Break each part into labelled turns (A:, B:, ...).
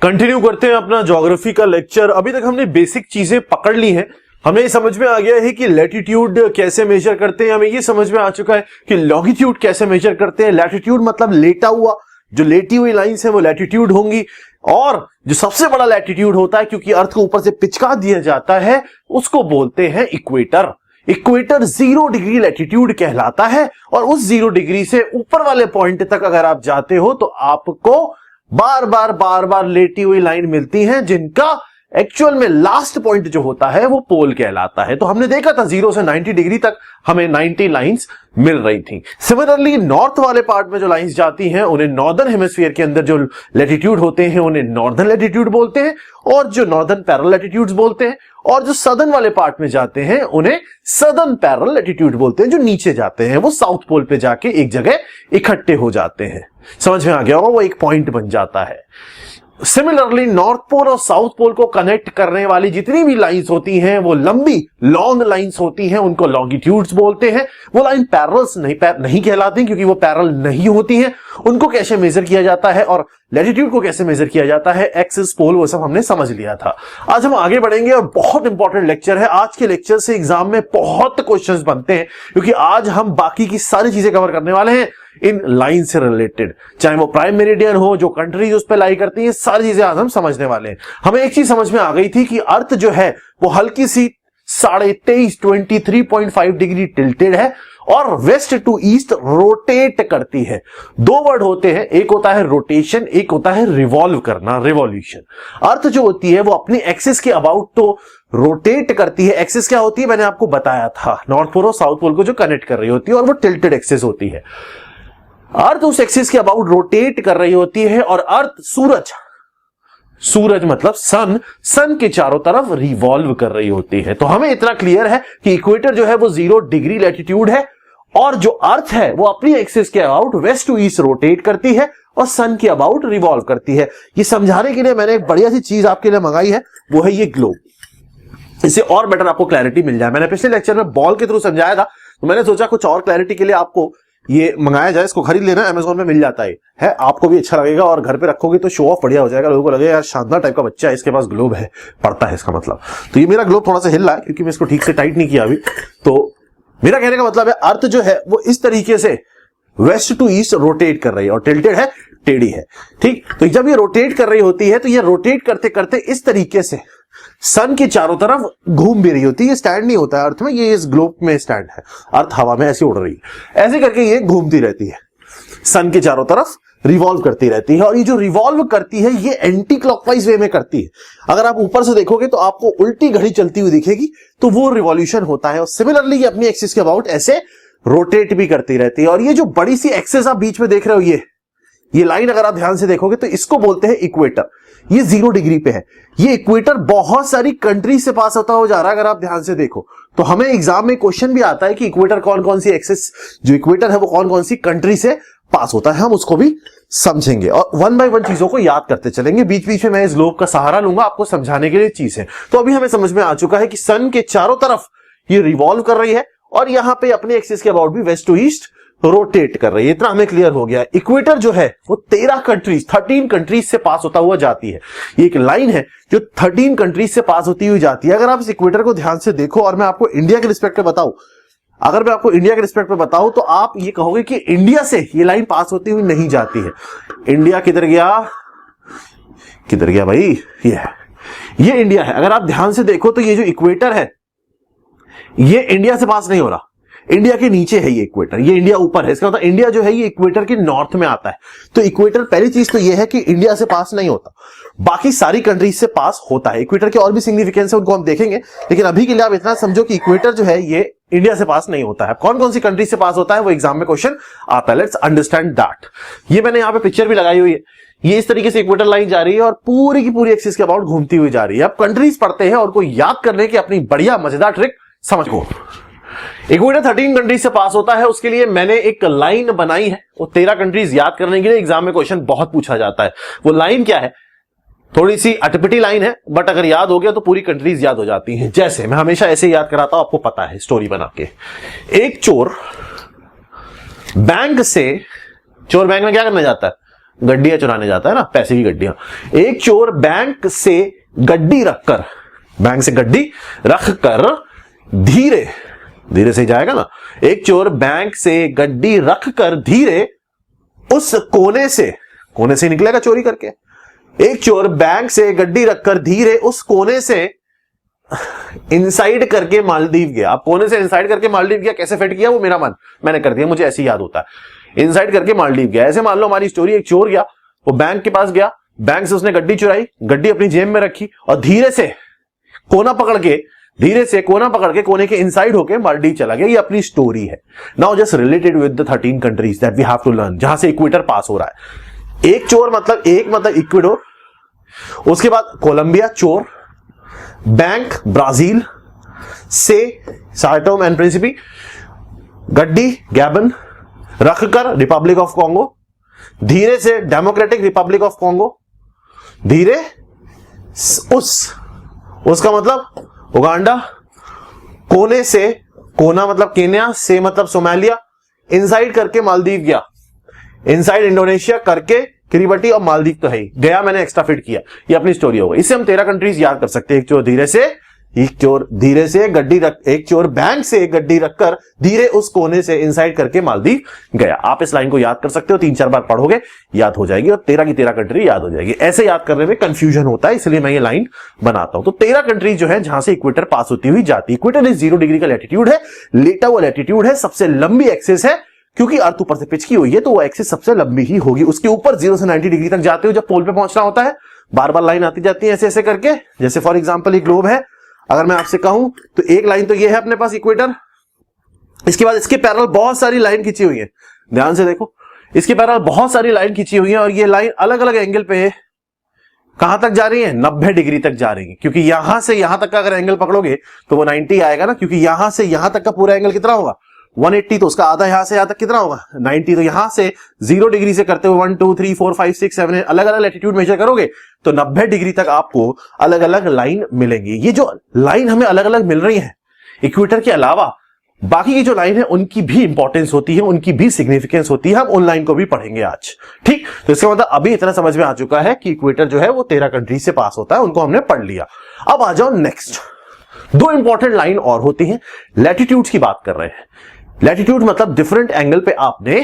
A: Continue करते हैं अपना ज्योग्राफी का लेक्चर। अभी तक हमने बेसिक चीजें पकड़ ली हैं। हमें ये समझ में आ गया है कि लैटिट्यूड कैसे मेजर करते हैं। हमें ये समझ में आ चुका है कि लॉन्गिट्यूड कैसे मेजर करते हैं। लैटिट्यूड मतलब लेटा हुआ, जो लेटी हुई लाइंस है वो लैटिट्यूड होंगी। और जो सबसे बड़ा लैटिट्यूड होता है, क्योंकि अर्थ को ऊपर से पिचका दिया जाता है, उसको बोलते हैं इक्वेटर। इक्वेटर 0 डिग्री लैटिट्यूड कहलाता है। और उस 0 डिग्री से ऊपर वाले पॉइंट तक अगर आप जाते हो तो आपको बार बार लेटी हुई लाइन मिलती हैं, जिनका एक्चुअल में लास्ट पॉइंट जो होता है वो पोल कहलाता है। तो हमने देखा था 0 से 90 डिग्री तक हमें 90 लाइंस मिल रही थी। सिमिलरली नॉर्थ वाले पार्ट में जो लाइंस जाती हैं उन्हें नॉर्दर्न हेमिस्फीयर के अंदर जो लैटिट्यूड होते हैं उन्हें नॉर्दर्न लैटिट्यूड बोलते हैं, और जो नॉर्दर्न पैरेलल लैटिट्यूड्स बोलते हैं। और जो सदर्न वाले पार्ट में जाते हैं उन्हें सदर्न पैरेलल लैटिट्यूड बोलते हैं। जो नीचे जाते हैं वो साउथ पोल पे जाके एक जगह इकट्ठे हो जाते हैं। समझ में आ गया होगा, वो एक पॉइंट बन जाता है। सिमिलरली नॉर्थ पोल और साउथ पोल को कनेक्ट करने वाली जितनी भी लाइंस होती हैं वो लंबी लॉन्ग लाइंस होती हैं, उनको लॉन्गिट्यूड्स बोलते हैं। वो लाइन पैरेलल्स नहीं कहलाती, क्योंकि वो पैरेलल नहीं होती हैं। उनको कैसे मेजर किया जाता है और लैटिट्यूड को कैसे मेजर किया जाता है, एक्सिस पोल, वो सब हमने समझ लिया था। आज हम आगे बढ़ेंगे और बहुत इंपॉर्टेंट लेक्चर है। आज के लेक्चर से एग्जाम में बहुत क्वेश्चंस बनते हैं, क्योंकि आज हम बाकी की सारी चीजें कवर करने वाले हैं इन लाइन से रिलेटेड। चाहे वो प्राइम मेरिडियन हो, जो कंट्रीज उस पर लाई करती हैं, सारी चीजें आज हम समझने वाले हैं। हमें एक चीज समझ में आ गई थी कि अर्थ जो है वो हल्की सी 23.5 डिग्री टिल्टेड है और वेस्ट टू ईस्ट रोटेट करती है। दो वर्ड होते हैं, एक होता है रोटेशन, एक होता है रिवॉल्व करना, रिवॉल्यूशन। अर्थ जो होती है वो अपनी एक्सिस के अबाउट तो रोटेट करती है। एक्सिस क्या होती है मैंने आपको बताया था, नॉर्थ पोल और साउथ पोल को जो कनेक्ट कर रही होती है, और वो टिल्टेड एक्सिस होती है। अर्थ उस एक्सिस के अबाउट रोटेट कर रही होती है, और अर्थ सूरज मतलब सन के चारों तरफ रिवॉल्व कर रही होती है। तो हमें इतना क्लियर है कि इक्वेटर जो है वो 0 डिग्री लैटिट्यूड है, और जो अर्थ है वो अपनी एक्सिस के about west to east rotate करती है और सन के अबाउट रिवॉल्व करती है। ये समझाने के लिए मैंने एक बढ़िया सी चीज आपके लिए मंगाई है, वो है ये ग्लोब। इससे और बेटर आपको क्लैरिटी मिल जाए। मैंने पिछले लेक्चर में बॉल के थ्रू समझाया था, तो मैंने सोचा कुछ और क्लैरिटी के लिए आपको ये मंगाया जाए। इसको खरीद लेना, अमेज़न में मिल जाता है। आपको भी अच्छा लगेगा और घर पे रखोगे तो शो ऑफ बढ़िया हो जाएगा। लोगों को लगेगा यार शानदार टाइप का बच्चा है, इसके पास ग्लोब है, पढ़ता है इसका मतलब। तो ये मेरा ग्लोब थोड़ा सा हिल रहा है क्योंकि मैं इसको ठीक से टाइट नहीं किया अभी। तो मेरा कहने का मतलब है अर्थ जो है वो इस तरीके से वेस्ट टू ईस्ट रोटेट कर रही है, और टिल्टेड है, टेढ़ी है, ठीक। तो जब ये रोटेट कर रही होती है तो ये रोटेट करते करते इस तरीके से सन के चारों तरफ घूम भी रही होती है। ये स्टैंड नहीं होता है अर्थ में, ये इस ग्लोब में स्टैंड है। अर्थ हवा में ऐसे उड़ रही है, ऐसे करके ये घूमती रहती है, सन के चारों तरफ रिवॉल्व करती रहती है। और ये जो रिवॉल्व करती है ये एंटी क्लॉकवाइज वे में करती है। अगर आप ऊपर से देखोगे तो आपको उल्टी घड़ी चलती हुई दिखेगी, तो वो रिवॉल्यूशन होता है। और सिमिलरली ये अपनी एक्सिस के अबाउट ऐसे रोटेट भी करती रहती है। और ये जो बड़ी सी एक्सिस आप बीच में देख रहे हो, ये लाइन अगर आप ध्यान से देखोगे तो इसको बोलते हैं इक्वेटर। ये 0 डिग्री पे है। ये इक्वेटर बहुत सारी कंट्री से पास होता हो जा रहा है। अगर आप ध्यान से देखो तो हमें एग्जाम में क्वेश्चन भी आता है कि इक्वेटर कौन कौन सी एक्सिस, जो इक्वेटर है वो कौन कौन सी कंट्री से पास होता है। हम उसको भी समझेंगे और 1 बाय 1 चीजों को याद करते चलेंगे। बीच बीच में मैं इस ग्लोब का सहारा लूंगा आपको समझाने के लिए चीज है। तो अभी हमें समझ में आ चुका है कि सन के चारों तरफ ये रिवॉल्व कर रही है, और यहां पे अपने एक्सिस के अबाउट भी वेस्ट टू ईस्ट रोटेट कर रही है। इतना हमें क्लियर हो गया। इक्वेटर जो है वो 13 कंट्रीज से पास होता हुआ जाती है। ये एक लाइन है जो 13 कंट्रीज से पास होती हुई जाती है। अगर आप इस इक्वेटर को ध्यान से देखो, और मैं आपको इंडिया के रिस्पेक्ट पे बताऊं, अगर मैं आपको इंडिया के रिस्पेक्ट पे बताऊं तो आप ये कहोगे कि इंडिया से ये लाइन पास होती हुई नहीं जाती है। इंडिया किधर गया भाई, ये इंडिया है। अगर आप ध्यान से देखो तो ये जो इक्वेटर है ये इंडिया से पास नहीं हो रहा, इंडिया के नीचे है ये इक्वेटर, ये इंडिया ऊपर है। इसका मतलब इंडिया जो है ये इक्वेटर के नॉर्थ में आता है। तो इक्वेटर, पहली चीज तो ये है कि इंडिया से पास नहीं होता, बाकी सारी कंट्रीज से पास होता है। इक्वेटर के और भी सिग्निफिकेंस है, उनको हम देखेंगे, लेकिन अभी के लिए आप इतना समझो कि इक्वेटर जो है ये इंडिया से पास नहीं होता है। कौन कौन सी कंट्री से पास होता है वो एग्जाम में क्वेश्चन आता है। Let's understand that. ये मैंने यहाँ पे पिक्चर भी लगाई हुई है। ये इस तरीके से इक्वेटर लाइन जा रही है और पूरी की पूरी एक्सिस के अबाउट घूमती हुई जा रही है। अब कंट्रीज पढ़ते हैं और उनको याद करने की अपनी बढ़िया मजेदार ट्रिक समझो। इक्वेटर 13 कंट्रीज से पास होता है, उसके लिए मैंने एक लाइन बनाई है। वो 13 कंट्रीज याद करने के लिए एग्जाम में क्वेश्चन बहुत पूछा जाता है। वो लाइन क्या है, थोड़ी सी अटपटी लाइन है, बट अगर याद हो गया तो पूरी कंट्रीज याद हो जाती हैं। जैसे मैं हमेशा ऐसे याद कराता हूं, आपको पता है स्टोरी बना के। एक चोर बैंक में क्या करने जाता है, गड्डियां चुराने जाता है ना, पैसे की गड्डियां। एक चोर बैंक से गड्डी रखकर, बैंक से गड्डी रखकर धीरे धीरे से जाएगा ना, एक चोर बैंक से गड्डी रखकर धीरे उस कोने से निकलेगा चोरी करके। एक चोर बैंक से गड्डी रखकर धीरे उस कोने से इनसाइड करके मालदीव गया। अब कोने से इनसाइड करके मालदीव गया, कैसे फिट किया वो मेरा मन, मैंने कर दिया, मुझे ऐसे ही याद होता है। इनसाइड करके मालदीव गया, ऐसे मान लो हमारी स्टोरी, एक चोर गया, वो बैंक के पास गया, बैंक से उसने गड्डी चुराई, गड्डी अपनी जेब में रखी और धीरे से कोना पकड़ के कोने के इनसाइड होके मालदीव चला गया। ये अपनी स्टोरी है। Now just related with the 13 countries that we have to learn, जहां से इक्वेटर पास हो रहा है। एक चोर मतलब इक्वेडोर, उसके बाद कोलंबिया चोर, बैंक ब्राजील से सार्टोम एंड प्रिंसिपी, गड्डी गैबन, रखकर रिपब्लिक ऑफ कॉन्गो, धीरे से डेमोक्रेटिक रिपब्लिक ऑफ कॉन्गो, धीरे उसका मतलब उगांडा, कोने से, कोना मतलब केन्या, से मतलब सोमालिया, इनसाइड करके मालदीव गया, इनसाइड इंडोनेशिया करके किरिबटी और मालदीव तो है ही गया, मैंने एक्स्ट्रा फिट किया। ये अपनी स्टोरी होगा। इससे हम 13 कंट्रीज याद कर सकते हैं। एक चोर धीरे से गड्डी रख, एक चोर बैंक से गड्डी रखकर धीरे उस कोने से इनसाइड करके मालदीव गया। आप इस लाइन को याद कर सकते हो, 3-4 बार पढ़ोगे याद हो जाएगी और 13 की 13 कंट्री याद हो जाएगी। ऐसे याद करने में कंफ्यूजन होता है, इसलिए मैं ये लाइन बनाता हूं। तो 13 कंट्रीज जो है जहां से इक्वेटर पास होती हुई जाती है। इक्वेटर इज 0 डिग्री का लैटिट्यूड है, लेटा हुआ लैटिट्यूड है, सबसे लंबी एक्सिस है, क्योंकि अर्थ ऊपर से पिच की हुई है तो वो एक्सिस सबसे लंबी ही होगी। उसके ऊपर 0 से 90 डिग्री तक जाते हो, जब पोल पे पहुंचना होता है बार बार लाइन आती जाती है ऐसे ऐसे करके। जैसे फॉर एग्जांपल ये ग्लोब है, अगर मैं आपसे कहूं तो एक लाइन तो ये है अपने पास इक्वेटर, इसके बाद इसके पैरेलल बहुत सारी लाइन खींची हुई है, ध्यान से देखो, इसके पैरेलल बहुत सारी लाइन खींची हुई है और ये लाइन अलग अलग एंगल पे कहां तक जा रही है, 90 डिग्री तक जा रही है। क्योंकि यहां से यहां तक का अगर एंगल पकड़ोगे तो वो 90 आएगा ना, क्योंकि यहां से यहां तक का पूरा एंगल कितना होगा 180, तो उसका आधा यहां से यहां तक कितना होगा 90। तो यहां से 0 डिग्री से करते हुए 1 2 3 4 5 6 7 अलग अलग लैटिट्यूड मेजर करोगे तो 90 डिग्री तक आपको अलग अलग लाइन मिलेंगी। ये जो लाइन हमें अलग अलग मिल रही है इक्वेटर के अलावा बाकी की जो लाइन है उनकी भी इंपॉर्टेंस होती है, उनकी भी सिग्निफिकेंस होती है। हम उन लाइन को भी पढ़ेंगे आज, ठीक। तो इसका मतलब अभी इतना समझ में आ चुका है कि इक्वेटर जो है वो 13 कंट्री से पास होता है, उनको हमने पढ़ लिया। अब आ जाओ नेक्स्ट, 2 इंपॉर्टेंट लाइन और होती हैं। लैटिट्यूड्स की बात कर रहे हैं। लैटिट्यूड मतलब डिफरेंट एंगल पे आपने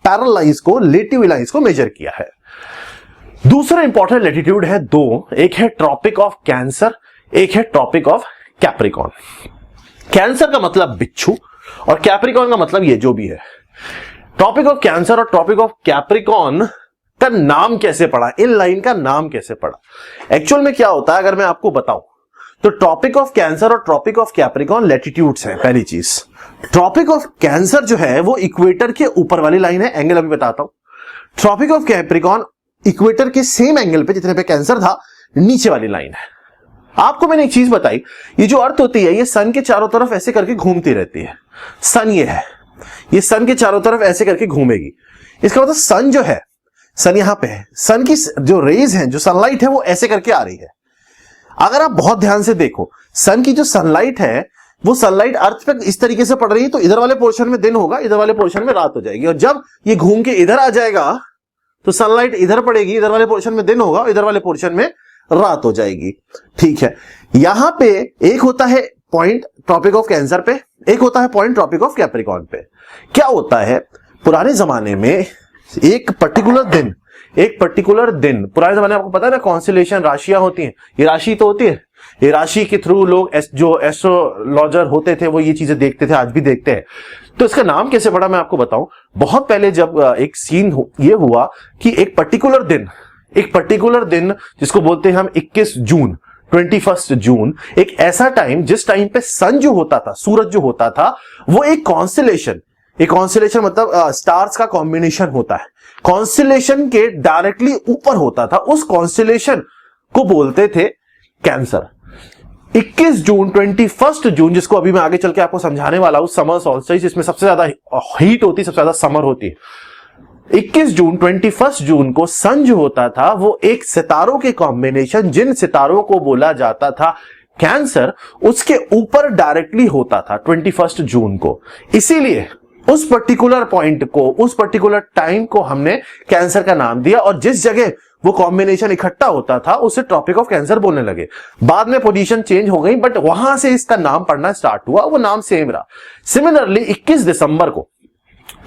A: पैरेलल लाइंस को, रिलेटिव लाइंस को मेजर किया है। दूसरा इंपॉर्टेंट लैटिट्यूड है 2, एक है ट्रॉपिक ऑफ कैंसर, एक है ट्रॉपिक ऑफ कैप्रिकॉन। कैंसर का मतलब बिच्छू और कैप्रिकॉन का मतलब ये जो भी है। ट्रॉपिक ऑफ कैंसर और ट्रॉपिक ऑफ कैप्रिकॉन का नाम कैसे पड़ा, इन लाइन का नाम कैसे पड़ा, एक्चुअल में क्या होता है अगर मैं आपको बताऊं तो ट्रॉपिक ऑफ कैंसर और ट्रॉपिक ऑफ कैप्रिकॉन लैटिट्यूड्स हैं। पहली चीज, ट्रॉपिक ऑफ कैंसर जो है वो इक्वेटर के ऊपर वाली लाइन है, एंगल अभी बताता हूं। ट्रॉपिक ऑफ कैप्रिकॉन इक्वेटर के सेम एंगल पे जितने पे कैंसर था नीचे वाली लाइन है। आपको मैंने एक चीज बताई, ये जो अर्थ होती है ये सन के चारों तरफ ऐसे करके घूमती रहती है। सन ये है, ये सन के चारों तरफ ऐसे करके घूमेगी। इसका मतलब सन जो है, सन यहां पे है, सन की जो रेज है, जो सनलाइट है वो ऐसे करके आ रही है। अगर आप बहुत ध्यान से देखो, सन की जो सनलाइट है वो सनलाइट अर्थ पे इस तरीके से पड़ रही है, तो इधर वाले पोर्शन में दिन होगा, इधर वाले पोर्शन में रात हो जाएगी। और जब ये घूम के इधर आ जाएगा तो सनलाइट इधर पड़ेगी, इधर वाले पोर्शन में दिन होगा, इधर वाले पोर्शन में रात हो जाएगी, ठीक है। यहां पे एक होता है पॉइंट ट्रॉपिक ऑफ कैंसर पे, एक होता है पॉइंट ट्रॉपिक ऑफ कैप्रिकॉन पे। क्या होता है, पुराने जमाने में एक पर्टिकुलर दिन, पुराने जमाने में आपको पता है ना कॉन्स्टेलेशन, राशियां होती हैं, ये राशि तो होती है, ये राशि के थ्रू लोग जो एस्ट्रोलॉजर होते थे वो ये चीजें देखते थे, आज भी देखते हैं। तो इसका नाम कैसे पड़ा मैं आपको बताऊं। बहुत पहले जब एक सीन ये हुआ कि एक पर्टिकुलर दिन जिसको बोलते हैं हम 21 जून, 21 जून, एक ऐसा टाइम जिस टाइम पे सन जो होता था, सूरज जो होता था वो एक कॉन्स्टेलेशन मतलब स्टार्स का कॉम्बिनेशन होता है, कॉन्स्टेलेशन के डायरेक्टली ऊपर होता था, उस कॉन्स्टेलेशन को बोलते थे कैंसर। 21 जून 21 जून जिसको अभी मैं आगे चल के आपको समझाने वाला हूं, समर सॉल्स्टिस, जिसमें सबसे ज्यादा हीट होती है, सबसे ज्यादा समर होती है। 21 जून को सन जो होता था वो एक सितारों के कॉम्बिनेशन, जिन सितारों को बोला जाता था कैंसर, उसके ऊपर डायरेक्टली होता था 21 जून को। इसीलिए उस पर्टिकुलर पॉइंट को, उस पर्टिकुलर टाइम को हमने कैंसर का नाम दिया, और जिस जगह वो कॉम्बिनेशन इकट्ठा होता था उसे ट्रॉपिक ऑफ कैंसर बोलने लगे। बाद में पोजीशन चेंज हो गई, बट वहां से इसका नाम पढ़ना स्टार्ट हुआ, वो नाम सेम रहा। सिमिलरली 21 दिसंबर को,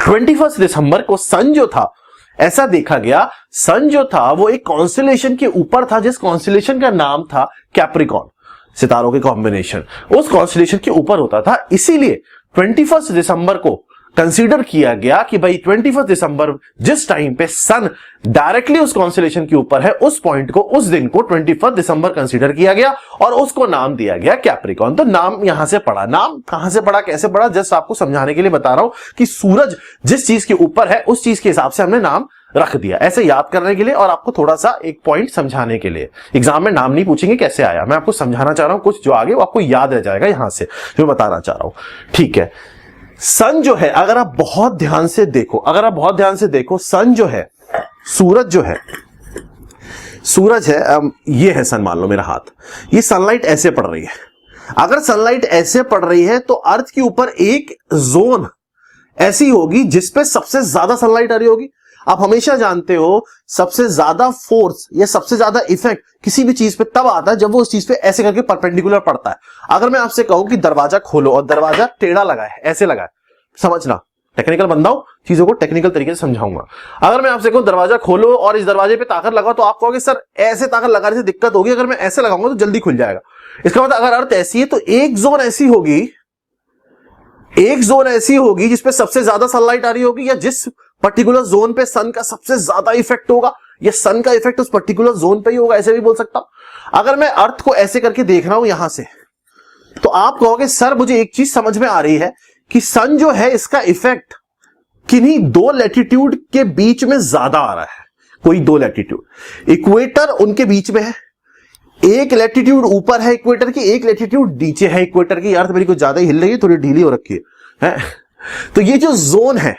A: 21 दिसंबर को सन जो था, ऐसा देखा गया सन जो था वो एक कॉन्स्टेलेशन के ऊपर था, जिस कॉन्स्टेलेशन का नाम था कैप्रिकॉर्न, सितारों के कॉम्बिनेशन उस कॉन्स्टेलेशन के ऊपर होता था। इसीलिए 21 दिसंबर को कंसीडर किया गया कि भाई 21 दिसंबर जिस टाइम पे सन डायरेक्टली उस कॉन्स्टेलेशन के ऊपर है, उस पॉइंट को, उस दिन को 21 दिसंबर कंसीडर किया गया और उसको नाम दिया गया कैप्रिकॉर्न। तो नाम यहां से पड़ा। नाम कहां से पड़ा, कैसे पड़ा, जस्ट आपको समझाने के लिए बता रहा हूं कि सूरज जिस चीज के ऊपर है उस चीज के हिसाब से हमने नाम रख दिया, ऐसे याद करने के लिए और आपको थोड़ा सा एक पॉइंट समझाने के लिए। एग्जाम में नाम नहीं पूछेंगे कैसे आया, मैं आपको समझाना चाह रहा हूं कुछ जो आगे वो आपको याद रह जाएगा यहां से जो बताना चाह रहा हूं। ठीक है, सन जो है, अगर आप बहुत ध्यान से देखो, अगर आप बहुत ध्यान से देखो, सन जो है, सूरज जो है, सूरज है, ये है सन, मान लो मेरा हाथ, ये सनलाइट ऐसे पड़ रही है। अगर सनलाइट ऐसे पड़ रही है तो अर्थ के ऊपर एक जोन ऐसी होगी जिसपे सबसे ज्यादा सनलाइट आ रही होगी। आप हमेशा जानते हो सबसे ज्यादा फोर्स या सबसे ज्यादा इफेक्ट किसी भी चीज पे तब आता है जब वो उस चीज पे ऐसे करके परपेंडिकुलर पड़ता है। अगर मैं आपसे कहूं कि दरवाजा खोलो और दरवाजा टेढ़ा लगा है, ऐसे लगा है, समझना, टेक्निकल बंदा हूं, चीजों को टेक्निकल तरीके से समझाऊंगा। अगर मैं आपसे कहूं दरवाजा खोलो और इस दरवाजे पे ताकत लगाओ, तो आप कहोगे सर ऐसे ताकत लगाने से दिक्कत होगी, अगर मैं ऐसे लगाऊंगा तो जल्दी खुल जाएगा। इसका मतलब अगर अर्थ ऐसी है तो एक जोन ऐसी होगी, एक जोन ऐसी होगी जिसपे सबसे ज्यादा सनलाइट आ रही होगी, या जिस पर्टिकुलर जोन पे सन का सबसे ज्यादा इफेक्ट होगा, या सन का इफेक्ट उस पर्टिकुलर जोन पे ही होगा, ऐसे भी बोल सकता हूं। अगर मैं अर्थ को ऐसे करके देख रहा हूं यहां से, तो आप कहोगे सर मुझे एक चीज समझ में आ रही है कि सन जो है इसका इफेक्ट किन्हीं दो लैटिट्यूड के बीच में ज्यादा आ रहा है। कोई दो लैटिट्यूड, इक्वेटर उनके बीच में है, एक लैटिट्यूड ऊपर है इक्वेटर की, एक लैटिट्यूड नीचे है इक्वेटर की। अर्थ मेरी कुछ ज्यादा ही हिल रही है, थोड़ी ढीली हो रखी है। तो ये जो जोन है,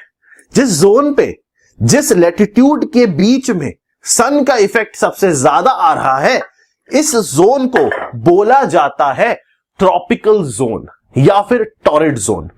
A: जिस जोन पे, जिस लैटिट्यूड के बीच में सन का इफेक्ट सबसे ज्यादा आ रहा है, इस जोन को बोला जाता है ट्रॉपिकल जोन या फिर टॉरिड जोन।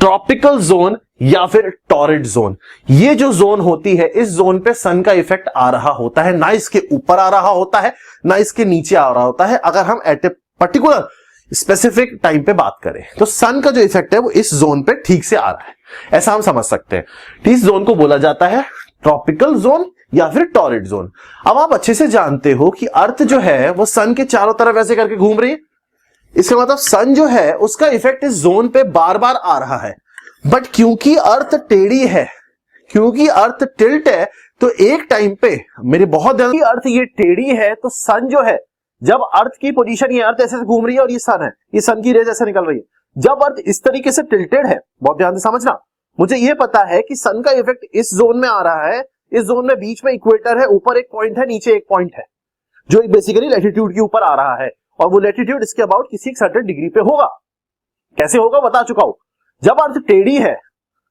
A: ट्रॉपिकल जोन या फिर टॉरिड जोन, ये जो जोन होती है, इस जोन पे सन का इफेक्ट आ रहा होता है, ना इसके ऊपर आ रहा होता है ना इसके नीचे आ रहा होता है। अगर हम at a particular specific time पे बात करें तो सन का जो इफेक्ट है वो इस जोन पे ठीक से आ रहा है, ऐसा हम समझ सकते हैं। इस जोन को बोला जाता है ट्रॉपिकल जोन या फिर टॉरिड जोन। अब आप अच्छे से जानते हो कि अर्थ जो है वो सन के चारों तरफ ऐसे करके घूम रही है, इसका मतलब सन जो है उसका इफेक्ट इस जोन पे बार बार आ रहा है। बट क्योंकि अर्थ टेढ़ी है, क्योंकि अर्थ टिल्ट है, तो एक टाइम पे, मेरे बहुत ध्यान, अर्थ ये टेढ़ी है तो सन जो है, जब अर्थ की पोजीशन, ये अर्थ ऐसे घूम रही है और ये सन है, ये सन की रेज ऐसे निकल रही है, जब अर्थ इस तरीके से टिल्टेड है, बहुत ध्यान से समझना, मुझे ये पता है कि सन का इफेक्ट इस जोन में आ रहा है, इस जोन में बीच में इक्वेटर है, ऊपर एक पॉइंट है, नीचे एक पॉइंट है, जो बेसिकली लैटिट्यूड के ऊपर आ रहा है, और वो लैटिट्यूड इसके अबाउट किसी एक सर्टेन डिग्री पे होगा। कैसे होगा बता चुका हूं। जब अर्थ टेढ़ी है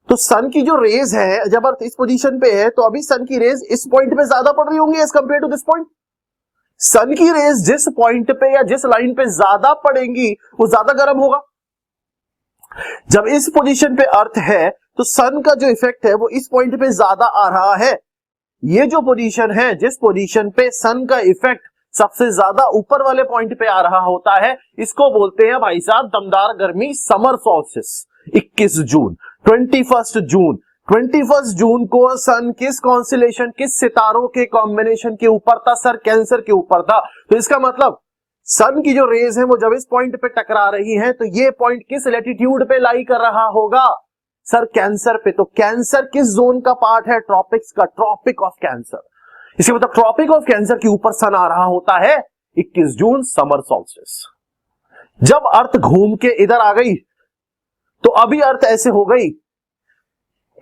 A: तो सन की जो रेज है, जब अर्थ इस पोजीशन पे है तो अभी सन की रेज इस पॉइंट पे ज्यादा पड़ रही होंगी as compare to this point. Sun की रेज जिस पॉइंट पे या जिस लाइन पे ज्यादा पड़ेंगी वो ज्यादा गर्म होगा। जब इस पोजीशन पे अर्थ है तो सन का जो इफेक्ट है वो इस पॉइंट पे ज्यादा आ रहा है। ये जो पोजीशन है, जिस पोजीशन पे सन का इफेक्ट सबसे ज्यादा ऊपर वाले पॉइंट पे आ रहा होता है, इसको बोलते हैं भाई साहब दमदार गर्मी, समर सॉल्स्टिस। 21 जून, 21 जून, 21 जून को सन किस कॉन्स्टेलेशन, किस सितारों के कॉम्बिनेशन के ऊपर था? सर कैंसर के ऊपर था। तो इसका मतलब सन की जो रेज है वो जब इस पॉइंट पे टकरा रही है तो ये पॉइंट किस लैटिट्यूड पे लाई कर रहा होगा? सर कैंसर पे। तो कैंसर किस जोन का पार्ट है? ट्रॉपिक्स का, ट्रॉपिक ऑफ कैंसर। इसके मतलब ट्रॉपिक ऑफ कैंसर के ऊपर सन आ रहा होता है 21 जून, समर सॉल्स्टिस। जब अर्थ घूम के इधर आ गई तो अभी अर्थ ऐसे हो गई,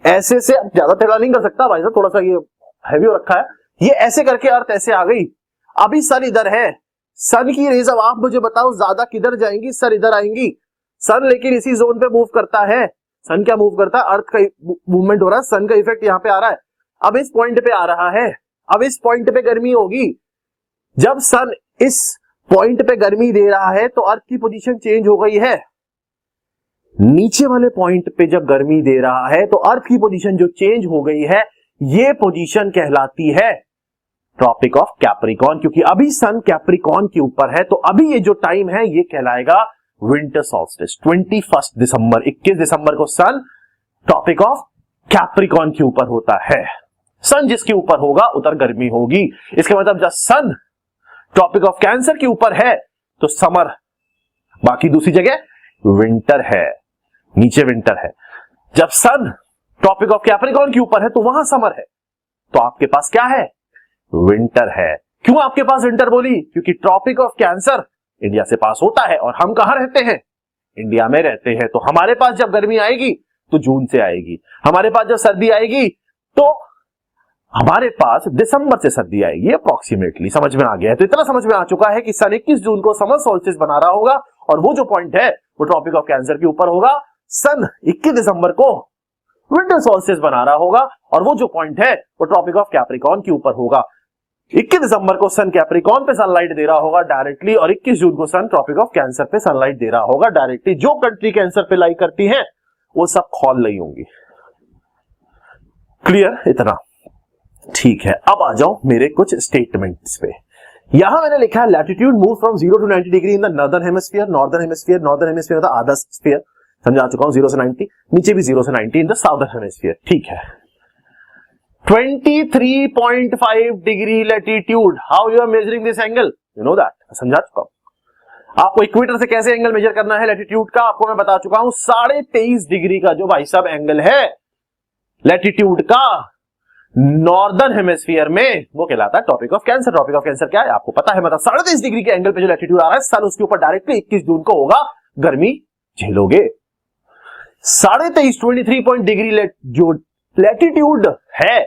A: ऐसे से ज्यादा टेढ़ा नहीं कर सकता भाई साहब, थोड़ा सा ये हैवी हो रखा है, ये ऐसे करके अर्थ ऐसे आ गई। अभी सन इधर है, सन की रेज अब आप मुझे बताओ ज्यादा किधर जाएंगी? सर इधर आएंगी। सन लेकिन इसी जोन पे मूव करता है। सन क्या मूव करता है? अर्थ का मूवमेंट हो रहा है, सन का इफेक्ट यहां पे आ रहा है, अब इस पॉइंट पे आ रहा है, अब इस पॉइंट पे गर्मी होगी। जब सन इस पॉइंट पे गर्मी दे रहा है तो अर्थ की पोजीशन चेंज हो गई है। नीचे वाले पॉइंट पे जब गर्मी दे रहा है तो अर्थ की पोजीशन जो चेंज हो गई है, ये पोजीशन कहलाती है ट्रॉपिक ऑफ कैप्रिकॉर्न, क्योंकि अभी सन कैप्रिकॉर्न के ऊपर है, तो अभी ये जो टाइम है ये कहलाएगा विंटर सॉल्स्टिस। 21 दिसंबर 21 दिसंबर को सन ट्रॉपिक ऑफ कैप्रिकॉर्न के ऊपर होता है। सन जिसके ऊपर होगा उधर गर्मी होगी। इसके मतलब जब सन ट्रॉपिक ऑफ कैंसर के ऊपर है तो समर, बाकी दूसरी जगह विंटर है, नीचे विंटर है। जब सन ट्रॉपिक ऑफ कैप्रिकॉर्न के ऊपर है तो वहां समर है, तो आपके पास क्या है? विंटर है। क्यों आपके पास विंटर बोली? क्योंकि ट्रॉपिक ऑफ कैंसर इंडिया से पास होता है और हम कहां रहते हैं? इंडिया में रहते हैं। तो हमारे पास जब गर्मी आएगी तो जून से आएगी, हमारे पास जब सर्दी आएगी तो हमारे पास दिसंबर से सर्दी आएगी। अप्रॉक्सीमेटली समझ में आ गया है। तो इतना समझ में आ चुका है कि सन 21 जून को समर सोल्स्टिस बना रहा होगा और वो जो पॉइंट है वो ट्रॉपिक ऑफ कैंसर के ऊपर होगा। सन 21 दिसंबर को विंटर सोल्स्टिस बना रहा होगा और वो जो पॉइंट है वो ट्रॉपिक ऑफ कैप्रिकॉर्न के ऊपर होगा। 21 दिसंबर को सन कैप्रिकॉर्न पे सनलाइट दे रहा होगा डायरेक्टली और 21 जून को सन ट्रॉपिक ऑफ कैंसर पे सनलाइट दे रहा होगा डायरेक्टली। जो कंट्री कैंसर पे लाई करती है वो सब खौल रही होंगी। क्लियर? इतना ठीक है। अब आ जाओ मेरे कुछ स्टेटमेंट्स पे। यहां मैंने लिखा है latitude move from 0 to 90 degree in the northern hemisphere. Northern hemisphere मतलब आधा स्फीयर, समझा चुका हूं। 0 से 90, नीचे भी 0 से 90 इन द साउदर्न हेमिस्फीयर। ठीक है। 23.5 degree latitude, how you are measuring this angle, you know that, समझा चुका हूं। आपको इक्वेटर से कैसे एंगल मेजर करना है लैटिट्यूड का आपको मैं बता चुका हूं। 23.5 डिग्री का जो भाई साहब एंगल है लैटिट्यूड का नॉर्दर्न हेमिस्फीयर में, वो कहलाता है tropic of Cancer. Tropic of Cancer क्या है आपको पता है, मतलब 23.5 डिग्री के एंगल पे जो लैटिट्यूड आ रहा है सन उसके ऊपर डायरेक्टली 21 जून को होगा, गर्मी झेलोगे। 23.5 डिग्री जो लैटिट्यूड है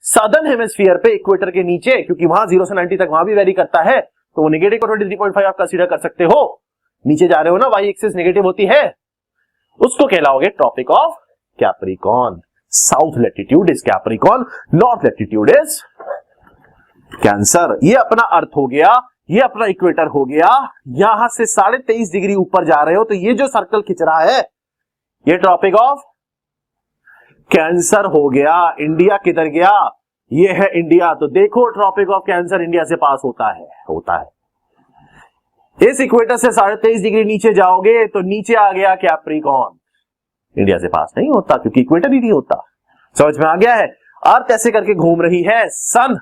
A: सदर्न हेमिस्फीयर पे इक्वेटर के नीचे, क्योंकि वहां 0 से 90 तक वहां भी वेरी करता है, तो वो नेगेटिव को 23.5 आप कंसीडर कर सकते हो। नीचे जा रहे हो ना, वाई एक्सिस नेगेटिव होती है, उसको कहलाओगे tropic of Capricorn. South latitude is Capricorn, north latitude is Cancer. ये अपना अर्थ हो गया, ये अपना इक्वेटर हो गया। यहां से 23.5 डिग्री ऊपर जा रहे हो तो ये जो सर्कल खिंच रहा है ये ट्रॉपिक ऑफ कैंसर हो गया। इंडिया किधर गया? ये है इंडिया। तो देखो ट्रॉपिक ऑफ कैंसर इंडिया से पास होता है। इस इक्वेटर से 23.5 डिग्री नीचे जाओगे तो नीचे आ गया कैप्रिकॉर्न, इंडिया से पास नहीं होता क्योंकि इक्वेटर ही नहीं होता। समझ में आ गया है? अर्थ ऐसे करके घूम रही है। सन,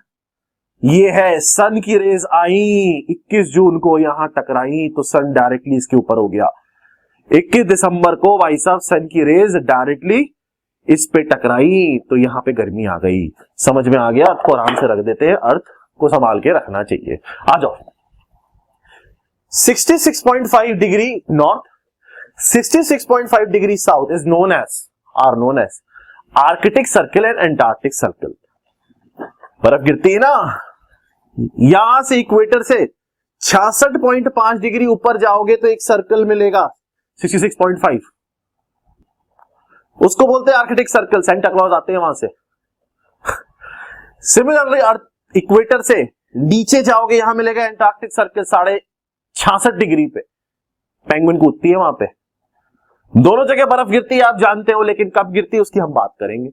A: ये है सन की रेज आई 21 जून को यहां टकराई तो सन डायरेक्टली इसके ऊपर हो गया। 21 दिसंबर को भाई साहब सन की रेज डायरेक्टली इस पे टकराई तो यहां पे गर्मी आ गई। समझ में आ गया? अर्थ को आराम से रख देते हैं, अर्थ को संभाल के रखना चाहिए। आ जाओ 66.5 degree north, 66.5 degree south is known as Arctic circle and Antarctic circle. बर्फ गिरती है ना, यहां से इक्वेटर से 66.5 डिग्री ऊपर जाओगे तो एक सर्कल मिलेगा 66.5, उसको बोलते हैं आर्कटिक सर्कल। सेंटा क्लॉज आते हैं वहां से। सिमिलरली अर्थ इक्वेटर से नीचे जाओगे यहां मिलेगा एंटार्क्टिक सर्कल 66.5 डिग्री पे। पेंगुइन कूदती है वहां पे। दोनों जगह बर्फ गिरती है आप जानते हो, लेकिन कब गिरती है उसकी हम बात करेंगे।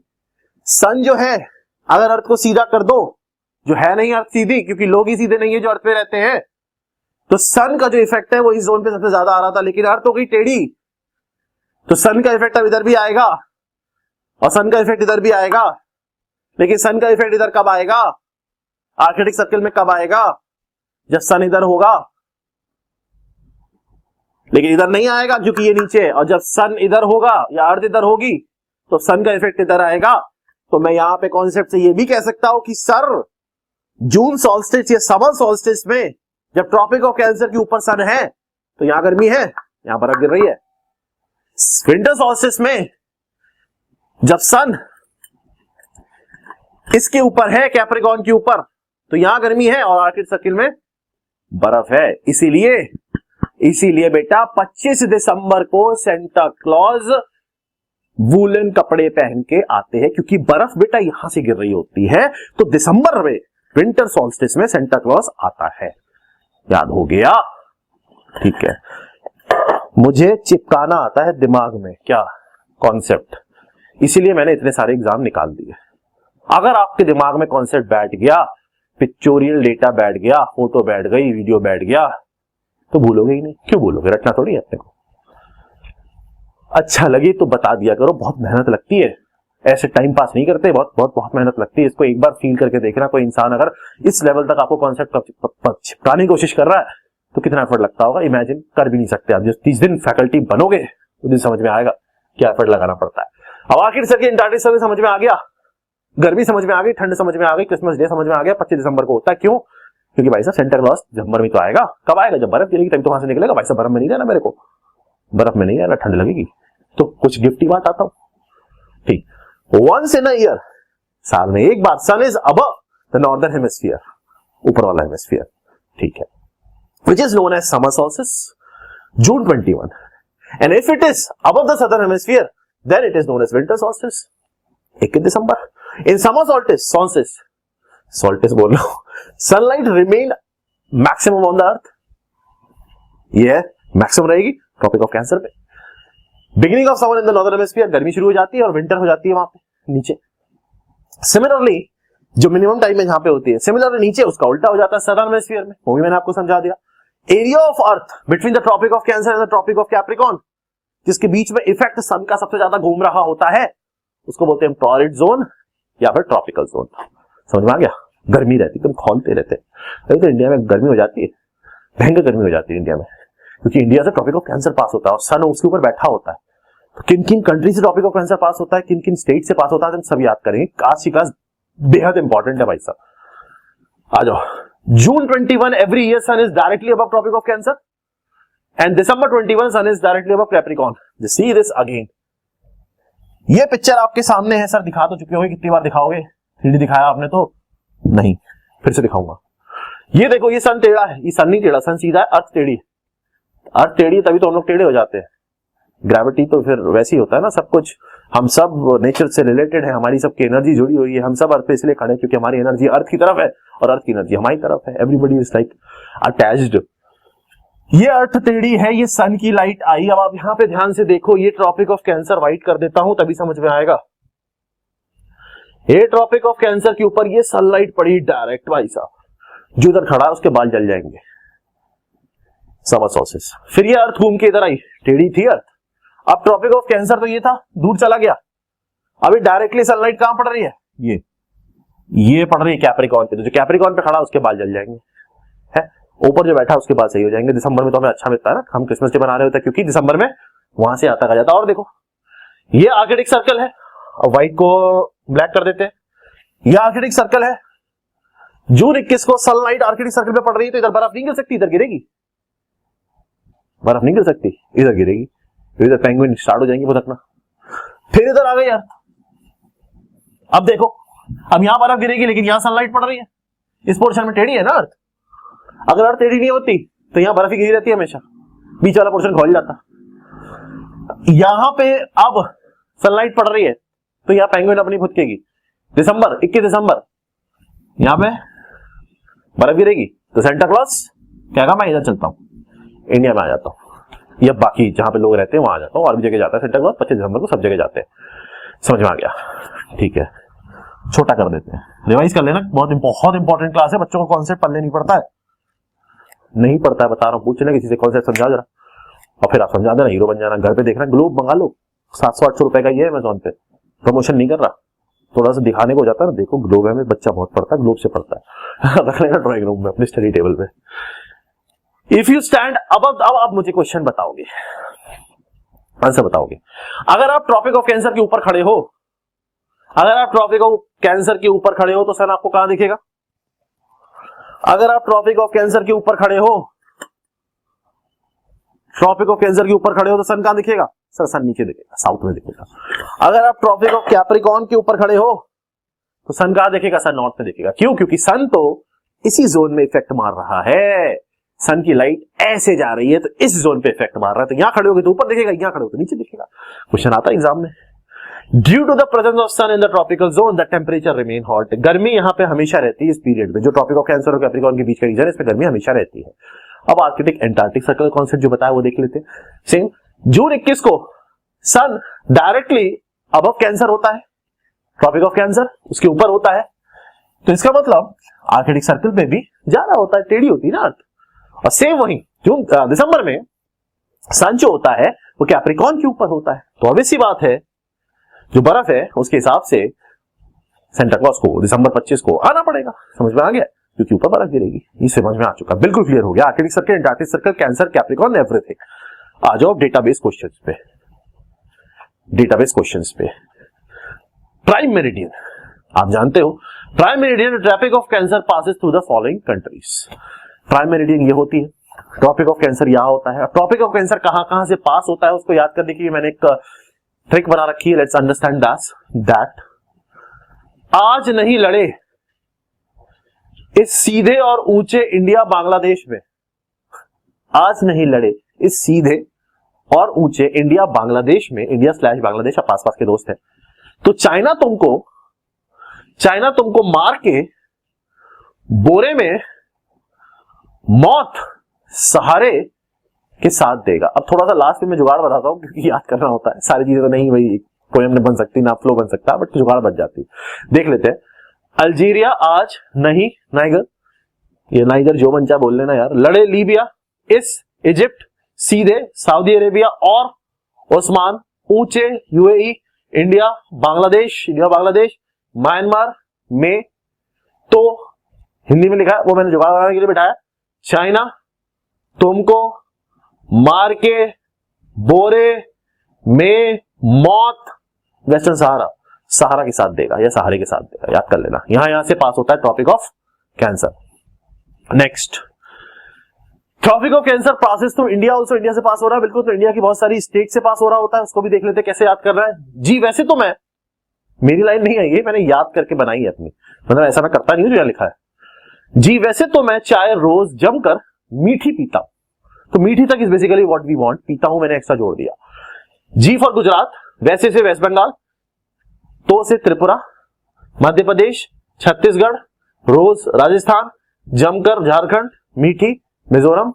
A: सन जो है अगर अर्थ को सीधा कर दो, जो है नहीं अर्थ सीधी, क्योंकि लोग ही सीधे नहीं है जो अर्थ पे रहते हैं, तो सन का जो इफेक्ट है वो इस जोन पे सबसे ज्यादा आ रहा था, लेकिन अर्थ हो गई टेढ़ी तो सन का इफेक्ट अब इधर भी आएगा और सन का इफेक्ट इधर भी आएगा। लेकिन सन का इफेक्ट इधर कब आएगा? आर्कटिक सर्कल में कब आएगा? जब सन इधर होगा, लेकिन इधर नहीं आएगा क्योंकि ये नीचे है। और जब सन इधर होगा या अर्थ इधर होगी तो सन का इफेक्ट इधर आएगा। तो मैं यहां पे कॉन्सेप्ट से ये भी कह सकता हूं कि सर जून सॉल्स्टिस या समर सॉल्स्टिस में जब ट्रॉपिक ऑफ कैंसर के ऊपर सन है तो यहां गर्मी है, यहां बर्फ गिर रही है। विंटर सॉल्स्टिस में जब सन इसके ऊपर है, कैप्रिकॉर्न के ऊपर, तो यहां गर्मी है और आर्कटिक सर्कल में बर्फ है। इसीलिए बेटा 25 दिसंबर को सेंटा क्लॉज वूलन कपड़े पहन के आते हैं, क्योंकि बर्फ बेटा यहां से गिर रही होती है। तो दिसंबर में विंटर सॉल्स्टिस में सेंटा क्लॉज आता है। याद हो गया? ठीक है। मुझे चिपकाना आता है दिमाग में क्या कॉन्सेप्ट, इसीलिए मैंने इतने सारे एग्जाम निकाल दिए। अगर आपके दिमाग में कॉन्सेप्ट बैठ गया, पिक्चोरियल डेटा बैठ गया, फोटो बैठ गई, वीडियो बैठ गया, तो भूलोगे ही नहीं। क्यों भूलोगे, रटना थोड़ी है अपने को। अच्छा लगे तो बता दिया करो, बहुत मेहनत लगती है, ऐसे टाइम पास नहीं करते, बहुत बहुत बहुत मेहनत लगती है। इसको एक बार फील करके देखना, कोई इंसान अगर इस लेवल तक आपको कॉन्सेप्ट चिपकाने की कोशिश कर रहा है तो कितना एफर्ट लगता होगा, इमेजिन कर भी नहीं सकते आप। जिस 30 दिन फैकल्टी बनोगे उस दिन समझ में आएगा क्या एफर्ट लगाना पड़ता है। अब आखिर से एंटार्क्टिक सर्वे समझ में आ गया, गर्मी समझ में आ गई, ठंड समझ में आ गई, क्रिसमस डे समझ में आ गया, 25 दिसंबर को होता है। क्यों? क्योंकि भाई साहब सेंटा क्लॉज दिसंबर में तो आएगा। कब आएगा? जब बर्फ गिरेगी तभी तो वहां से निकलेगा। भाई साहब बर्फ में नहीं रहना, मेरे को बर्फ में नहीं रहना, ठंड लगेगी तो कुछ गिफ्ट ही बात आता हूं। ठीक, वंस इन अ ईयर, साल में एक बार, sun is above the northern hemisphere, ऊपर वाला हेमिस्फीयर, ठीक है, which is known as summer solstice, June 21, and if it is above the southern hemisphere, then it is known as winter solstice, 21 December. In summer solstice बोल रहा हूं, sunlight remained maximum on the earth, ये maximum रहेगी tropic of cancer पे। Beginning of summer in the northern hemisphere, गर्मी शुरू हो जाती है और विंटर हो जाती है वहां पे नीचे। सिमिलरली जो मिनिमम टाइम में जहां पे होती है, सिमिलरली नीचे उसका उल्टा हो जाता है सदर्न हेमिस्फीयर में, वो भी मैंने आपको समझा दिया। Area of earth between the tropic of Cancer and the tropic of Capricorn, जिसके बीच में इफेक्ट सन का सबसे ज्यादा घूम रहा होता है, उसको बोलते हैं टॉरिड जोन या फिर ट्रॉपिकल जोन। समझ में आ गया? गर्मी रहती है, तुम खोलते रहते हैं। तो इंडिया में गर्मी हो जाती है, भयंकर गर्मी हो जाती है इंडिया में, क्योंकि इंडिया से ट्रॉपिक ऑफ कैंसर पास होता है और सन उसके ऊपर बैठा होता है। तो किन किन कंट्री से ट्रॉपिक ऑफ कैंसर पास होता है, किन किन स्टेट से पास होता है, हम सब याद करेंगे। कास्ट की क्लास बेहद इंपॉर्टेंट है भाई साहब। आ जाओ, June 21 every year sun is directly above tropic of cancer and December 21 sun is directly above Capricorn. Just see this again. ये पिक्चर आपके सामने है सर, दिखा तो चुके होंगे, कितनी बार दिखाओगे? 3D दिखाया आपने तो नहीं, फिर से दिखाऊंगा। ये देखो, ये सन टेढ़ा है, ये सन नहीं टेढ़ा, सन सीधा है, अर्थ टेढ़ी है। अर्थ टेढ़ी है तभी तो हम लोग टेढ़े हो जाते हैं। ग्रेविटी तो फिर वैसे ही होता है ना, सब कुछ, हम सब नेचर से रिलेटेड है, हमारी सबकी एनर्जी जुड़ी हुई है, हम सब अर्थ पे इसलिए खड़े हैं क्योंकि हमारी एनर्जी अर्थ की तरफ है और अर्थ की एनर्जी हमारी तरफ है। Everybody is like attached. ये अर्थ टेढ़ी है, ये सन की लाइट आई। अब आप यहां पे ध्यान से देखो, ये ट्रॉपिक ऑफ कैंसर व्हाइट कर देता हूं तभी समझ में आएगा। ये ट्रॉपिक ऑफ कैंसर के ऊपर ये सनलाइट पड़ी डायरेक्ट, भाई साहब, जो इधर खड़ा है उसके बाल जल जाएंगे। Summer solstice. फिर ये अर्थ घूम के इधर आई, टेढ़ी थी अर्थ। अब ट्रॉपिक ऑफ कैंसर तो ये था, दूर चला गया। अभी डायरेक्टली सनलाइट कहां पड़ रही है? ये पड़ रही है कैप्रिकॉर्न पे, तो जो कैप्रिकॉर्न पे खड़ा उसके बाल जल जाएंगे, है ऊपर जो बैठा उसके बाल सही हो जाएंगे। दिसंबर में तो हमें अच्छा मिलता है ना, हम क्रिसमस डे बना रहे होते हैं क्योंकि दिसंबर में वहां से आता जाता। और देखो, ये आर्कटिक सर्कल है, और व्हाइट को ब्लैक कर देते हैं। ये आर्कटिक सर्कल है, जून 21 को सनलाइट आर्कटिक सर्कल पे पड़ रही है, तो इधर बर्फ नहीं गिर सकती, इधर गिरेगी। बर्फ नहीं गिर सकती, इधर गिरेगी, इधर पेंगुइन स्टार्ट हो जाएंगे भुतकना। फिर इधर आ गई अर्थ। अब देखो, अब यहां बर्फ गिरेगी लेकिन यहां सनलाइट पड़ रही है, इस पोर्शन में टेढ़ी है ना अर्थ। अगर अर्थ टेढ़ी नहीं होती तो यहां बर्फ ही गिरी रहती है हमेशा, बीच वाला पोर्शन खोल जाता। यहां पे अब सनलाइट पड़ रही है तो यहां पेंगुइन अपनी फुदकेगी। दिसंबर 21 दिसंबर यहां पे बर्फ गिरेगी तो सेंटा क्लॉज क्या कहा, मैं इधर चलता हूं, इंडिया में आ जाता हूं, या बाकी जहां पे लोग रहते हैं वहां आ जाता हूं, और भी जगह जाता है सेंटा क्लॉज। 25 दिसंबर को सब जगह जाते हैं। समझ में आ गया? ठीक है, छोटा कर देते हैं, रिवाइज कर लेना। बहुत इंपॉर्टेंट क्लास है, बच्चों को कॉन्सेप्ट पढ़ने नहीं पड़ता है, नहीं पड़ता है, बता रहा हूं। पूछ लेना किसी से, कॉन्सेप्ट समझा जरा, और फिर आप समझा देना, हीरो बन जाना। घर पे देखना, ग्लोब मंगा लो, 700-800 रुपए का ये है अमेज़न पे, प्रमोशन नहीं कर रहा, थोड़ा सा दिखाने को जाता है ना, देखो ग्लोब है, बच्चा बहुत पढ़ता है, ग्लोब से पढ़ता है। रख लेना ड्राइंग रूम में अपने स्टडी टेबल पे। इफ यू स्टैंड अबव, अब आप मुझे क्वेश्चन बताओगे, आंसर बताओगे। अगर आप ट्रॉपिक ऑफ कैंसर के ऊपर खड़े हो, अगर आप ट्रॉपिक ऑफ कैंसर के ऊपर खड़े हो तो सन आपको कहां दिखेगा? अगर आप ट्रॉपिक ऑफ कैंसर के ऊपर खड़े हो, ट्रॉपिक ऑफ कैंसर के ऊपर खड़े हो तो सन कहां दिखेगा? सर सन नीचे दिखेगा, साउथ में दिखेगा। अगर आप ट्रॉपिक ऑफ कैप्रिकॉर्न के ऊपर खड़े हो तो सन कहां दिखेगा? सन नॉर्थ में दिखेगा। क्यों? क्योंकि सन तो इसी जोन में इफेक्ट मार रहा है, सन की लाइट ऐसे जा रही है तो इस जोन पे इफेक्ट मार रहा है, तो यहां खड़े होगे तो ऊपर दिखेगा, यहां खड़े हो तो नीचे दिखेगा। क्वेश्चन आता है एग्जाम में। Due to the presence of sun in the tropical zone the temperature remain hot. गर्मी यहां पे हमेशा रहती है इस पीरियड में, जो ट्रॉपिक ऑफ कैंसर और कैप्रिकॉर्न के बीच का रीजन है, इसमें गर्मी हमेशा रहती है। अब आर्कटिक एंटार्क्टिक सर्कल कॉन्सेप्ट जो बताया वो देख लेते हैं। सेम जून 21 को सन डायरेक्टली अबव कैंसर होता है, ट्रॉपिक ऑफ कैंसर उसके ऊपर होता है, तो इसका मतलब आर्कटिक सर्कल पे भी जा रहा होता है, टेढ़ी होती है ना अर्थ। और सेम वही जून दिसंबर में सन जो होता है वो कैप्रिकॉर्न के ऊपर होता है, तो ऑब्वियस सी बात है जो बर्फ है उसके हिसाब से सेंटा क्लॉज को दिसंबर 25 को आना पड़ेगा। समझ में आ गया, क्योंकि ऊपर बर्फ गिरेगी, ये समझ में आ चुका, बिल्कुल क्लियर हो गया। Arctic circle, Antarctic circle, Cancer, Capricorn, everything. आ जाओ डेटाबेस क्वेश्चंस पे। डेटाबेस क्वेश्चंस पे प्राइम मेरिडियन, आप जानते हो prime meridian tropic of cancer passes through the following countries. Prime meridian ये होती है, ट्रॉपिक ऑफ कैंसर यहां होता है। ट्रॉपिक ऑफ कैंसर कहां कहां से पास होता है उसको याद करने के लिए मैंने एक ट्रिक बना रखी है। लेट्स अंडरस्टैंड दैट आज नहीं लड़े इस सीधे और ऊंचे इंडिया बांग्लादेश में, आज नहीं लड़े इस सीधे और ऊंचे इंडिया बांग्लादेश में, इंडिया / बांग्लादेश आप आसपास के दोस्त हैं, तो चाइना तुमको मार के बोरे में मौत सहारे के साथ देगा। अब थोड़ा सा लास्ट में जुगाड़ बताता हूं क्योंकि याद करना होता है, सारी चीजें तो नहीं वही पोएम में बन सकती ना फ्लो बन सकता, बट जुगाड़ बच जाती। देख लेते हैं। अल्जीरिया आज नहीं, नाइगर, ये नाइगर जो बन चाहे बोल लेना यार, लड़े लीबिया इस इजिप्ट सीधे सऊदी अरेबिया और ओस्मान ऊंचे यूएई इंडिया बांग्लादेश म्यांमार में, तो हिंदी में लिखा है वो मैंने जुगाड़ बनाने के लिए बिठाया। चाइना तुमको मार के बोरे में मौत वेस्टर्न सहारा के साथ देगा या सहारे के साथ देगा, याद कर लेना। यहां से पास होता है tropic of cancer. Next, tropic of cancer passes through India, also India से पास हो रहा है बिल्कुल, तो इंडिया की बहुत सारी स्टेट से पास हो रहा होता है, उसको भी देख लेते हैं कैसे याद कर रहा है जी। वैसे तो मैं, मेरी लाइन नहीं है ये, मैंने याद करके बनाई है अपनी, मतलब ऐसा मैं करता नहीं हूं जो लिखा है जी। वैसे तो मैं चाय रोज जमकर मीठी पीता हूं, तो मीठी तक is basically what we want, पीता हूं मैंने एक्स्ट्रा जोड़ दिया। जी फॉर गुजरात, वैसे से वेस्ट बंगाल, तो से त्रिपुरा, मध्य प्रदेश, छत्तीसगढ़, रोज राजस्थान, जमकर झारखंड, मीठी मिजोरम,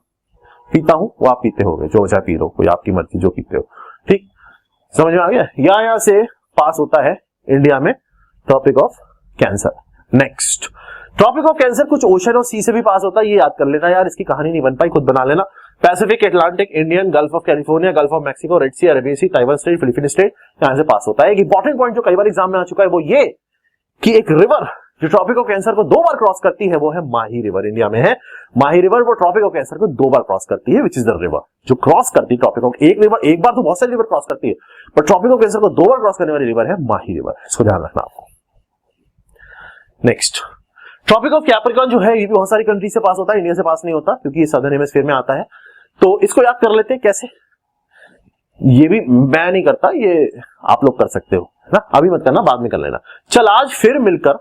A: पीता हूं वो आप पीते होगे, जो चाहे पी लो, कोई आपकी मर्जी जो पीते हो, ठीक समझ में आ गया। यहां से पास होता है इंडिया में tropic of cancer. Next, tropic of cancer कुछ ओशन और सी से भी पास होता है, ये याद कर लेना यार, इसकी कहानी नहीं बन पाई, खुद बना लेना। Pacific, Atlantic, Indian, Gulf of California, Gulf of Mexico, Red Sea, Arabian Sea, Taiwan Strait, Philippine Strait, यहां से पास होता है। एक इंपॉर्टेंट पॉइंट जो कई बार एग्जाम में आ चुका है वो ये कि एक रिवर जो ट्रॉपिक ऑफ कैंसर को 2 बार क्रॉस करती है वो है माही रिवर, इंडिया में है माही रिवर, वो ट्रॉपिक ऑफ कैंसर को 2 बार क्रॉस करती है, विच इज द रिवर जो क्रॉस करती है ट्रॉपिक ऑफ, एक बार तो बहुत सारी रिवर क्रॉस करती है, पर ट्रॉपिक ऑफ कैंसर को 2 बार क्रॉस करने वाली रिवर है माही रिवर, इसको ध्यान रखना आपको। नेक्स्ट, ट्रॉपिक ऑफ कैप्रिकॉर्न जो है ये भी बहुत सारी कंट्री से पास होता है, इंडिया से पास नहीं होता क्योंकि ये सदर्न हेमिस्फीयर में आता है, तो इसको याद कर लेते हैं कैसे। ये भी मैं नहीं करता, ये आप लोग कर सकते हो ना, अभी मत करना, बाद में कर लेना। चल आज फिर मिलकर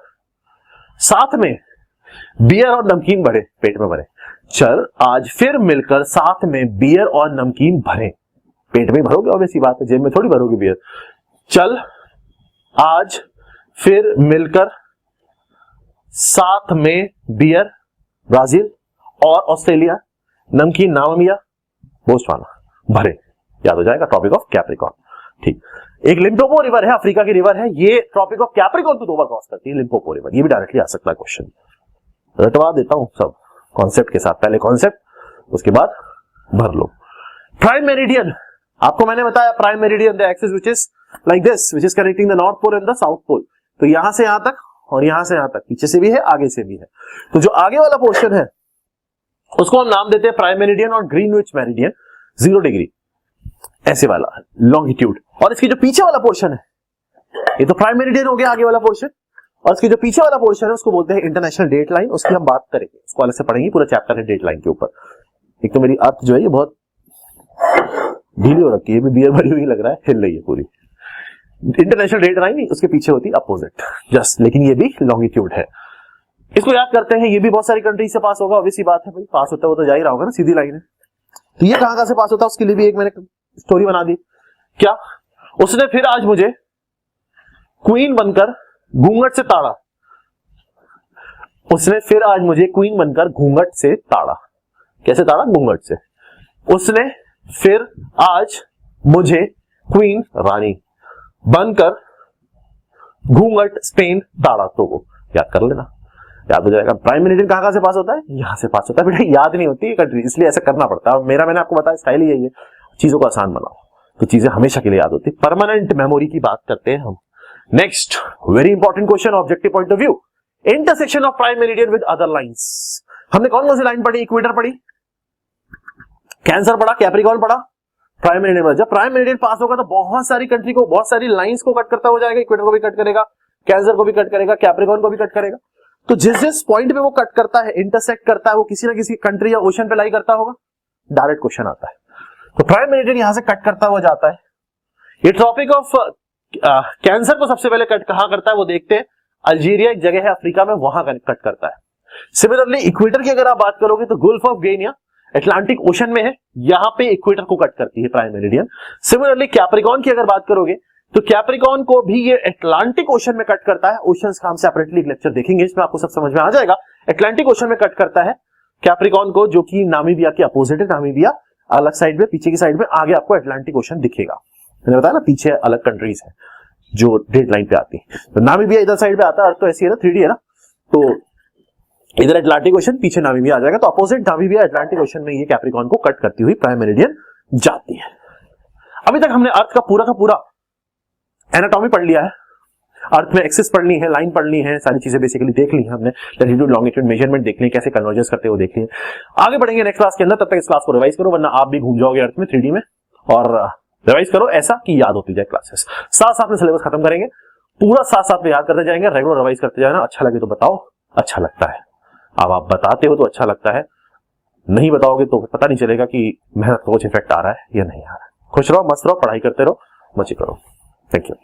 A: साथ में बियर और नमकीन भरे, पेट में भरे। चल आज फिर मिलकर साथ में बियर और नमकीन भरे, पेट में भरोगे ऑब्वियसली बात है, जेब में थोड़ी भरोगे बियर। चल आज फिर मिलकर साथ में बियर, ब्राजील और ऑस्ट्रेलिया, नमकीन नामिबिया, बोत्सवाना भरे, याद हो जाएगा ट्रॉपिक ऑफ कैप्रिकॉर्न। ठीक, एक लिम्पोपो रिवर है, अफ्रीका की रिवर है, ये ट्रॉपिक ऑफ कैप्रिकॉर्न को 2 बार क्रॉस करती है, लिम्पोपो रिवर, ये भी डायरेक्टली आ सकता है क्वेश्चन। रटवा देता हूं सब कॉन्सेप्ट के साथ, पहले कॉन्सेप्ट उसके बाद भर लो। प्राइम मेरिडियन, आपको मैंने बताया prime meridian the axis which is like this, which is connecting the North Pole and the South Pole, तो यहां से यहां तक और यहां से यहां तक, पीछे से भी है आगे से भी है, तो जो आगे वाला पोर्शन है उसको हम नाम देते हैं प्राइम मेरिडियन और ग्रीनविच मेरिडियन, 0 डिग्री ऐसे वाला लॉन्गिट्यूड, और इसकी जो पीछे वाला पोर्शन है ये तो प्राइम मेरिडियन हो गया आगे वाला पोर्शन, और इसकी जो पीछे वाला पोर्शन है उसको बोलते हैं इंटरनेशनल डेट लाइन, उसकी हम बात करेंगे, उसको अलग से पढ़ेंगे, पूरा चैप्टर है डेट लाइन के ऊपर। एक तो मेरी अर्थ जो है ये बहुत ढीली हो रखी है, बियर भरी हुई लग रहा है, हिल रही है पूरी। इंटरनेशनल डेट लाइन उसके पीछे होती है अपोजिट जस्ट, लेकिन ये भी लॉन्गिट्यूड है, इसको याद करते हैं। ये भी बहुत सारी कंट्री से पास होगा, ऑब्वियसली बात है भाई, पास होता है वो तो जा ही रहा होगा ना, सीधी लाइन है। तो ये कहां से पास होता है उसके लिए भी एक मैंने स्टोरी बना दी। क्या, उसने फिर आज मुझे क्वीन बनकर घूंघट से ताड़ा, उसने फिर आज मुझे क्वीन बनकर घूंघट से ताड़ा, कैसे ताड़ा? घूंघट से। उसने फिर आज मुझे क्वीन रानी बनकर घूंघट स्पेन ताड़ा। तो वो याद कर लेना, याद हो जाएगा। प्राइम मेरिडियन कहां से पास होता है? यहां से पास होता है बेटा। याद नहीं होती कंट्री, इसलिए ऐसा करना पड़ता है। मैंने आपको बताया स्टाइल ही यही है, चीजों को आसान बनाओ तो चीजें हमेशा के लिए याद होती। परमानेंट मेमोरी की बात करते हैं हम। Next very important question, objective point of view, intersection of prime meridian with other lines. हमने कौन कौन सी लाइन पढ़ी? इक्वेटर पढ़ी, कैंसर पढ़ा, कैप्रिकॉर्न पढ़ा, प्राइम मेरिडियन। जब प्राइम मेरिडियन पास होगा तो बहुत सारी कंट्री को, बहुत सारी लाइंस को कट करता हो जाएगा। इक्वेटर को भी कट करेगा, कैंसर को भी कट करेगा, कैप्रिकॉर्न को भी कट करेगा। तो जिस जिस पॉइंट पे वो कट करता है, इंटरसेक्ट करता है, वो किसी ना किसी कंट्री या ओशन पे लाई करता होगा। डायरेक्ट क्वेश्चन आता है। तो प्राइम मेरिडियन यहां से कट करता हुआ जाता है। ये ट्रॉपिक ऑफ कैंसर को सबसे पहले कट कहां करता है वो देखते हैं। अल्जीरिया एक जगह है अफ्रीका में, वहां कट करता है। सिमिलरली इक्वेटर की अगर आप बात करोगे तो Gulf of Guinea Atlantic ocean में है, यहां पे इक्वेटर को कट करती है प्राइम मेरिडियन। सिमिलरली कैप्रिकॉर्न की अगर बात करोगे तो कैप्रिकॉर्न को भी ये अटलांटिक ओशन में कट करता है। ओशंस का हम सेपरेटली एक लेक्चर देखेंगे, इसमें आपको सब समझ में आ जाएगा। अटलांटिक ओशन में कट करता है कैप्रिकॉर्न को, जो कि नामीबिया के अपोजिट है। नामीबिया अलग साइड में, पीछे की साइड में, आगे आपको अटलांटिक ओशन दिखेगा। मैंने बताया ना पीछे अलग कंट्रीज है जो डेड लाइन पे आती है। तो नामीबिया इधर साइड पे आता है, अर्थ तो ऐसी है ना, 3D है ना, तो इधर अटलांटिक ओशन, पीछे नामीबिया आ जाएगा। तो अपोजिट नामीबिया अटलांटिक ओशन में ये कैप्रिकॉर्न को कट करती हुई प्राइम मेरिडियन जाती है। अभी तक हमने अर्थ का पूरा एनाटॉमी पढ़ लिया है। अर्थ में एक्सिस पढ़नी है, लाइन पढ़नी है, सारी चीजें बेसिकली देख ली है हमने। लैटिट्यूड लॉन्गिट्यूड मेजरमेंट देख ली, कैसे कन्वर्जेंस करते हैं वो देख लिए। आगे बढ़ेंगे नेक्स्ट क्लास के अंदर, तब तक इस क्लास को रिवाइज करो, वरना आप भी घूम जाओगे अर्थ में 3D में। और रिवाइज करो ऐसा कि याद होती जाए क्लासेस। साथ साथ में सिलेबस खत्म करेंगे, पूरा साथ साथ में याद करते जाएंगे, रेगुलर रिवाइज करते जाना। अच्छा लगे तो बताओ, अच्छा लगता है। अब आप बताते हो तो अच्छा लगता है, नहीं बताओगे तो पता नहीं चलेगा कि मेहनत का कुछ इफेक्ट आ रहा है या नहीं आ रहा है। खुश रहो, मस्त रहो, पढ़ाई करते रहो, मजे करो। Thank you.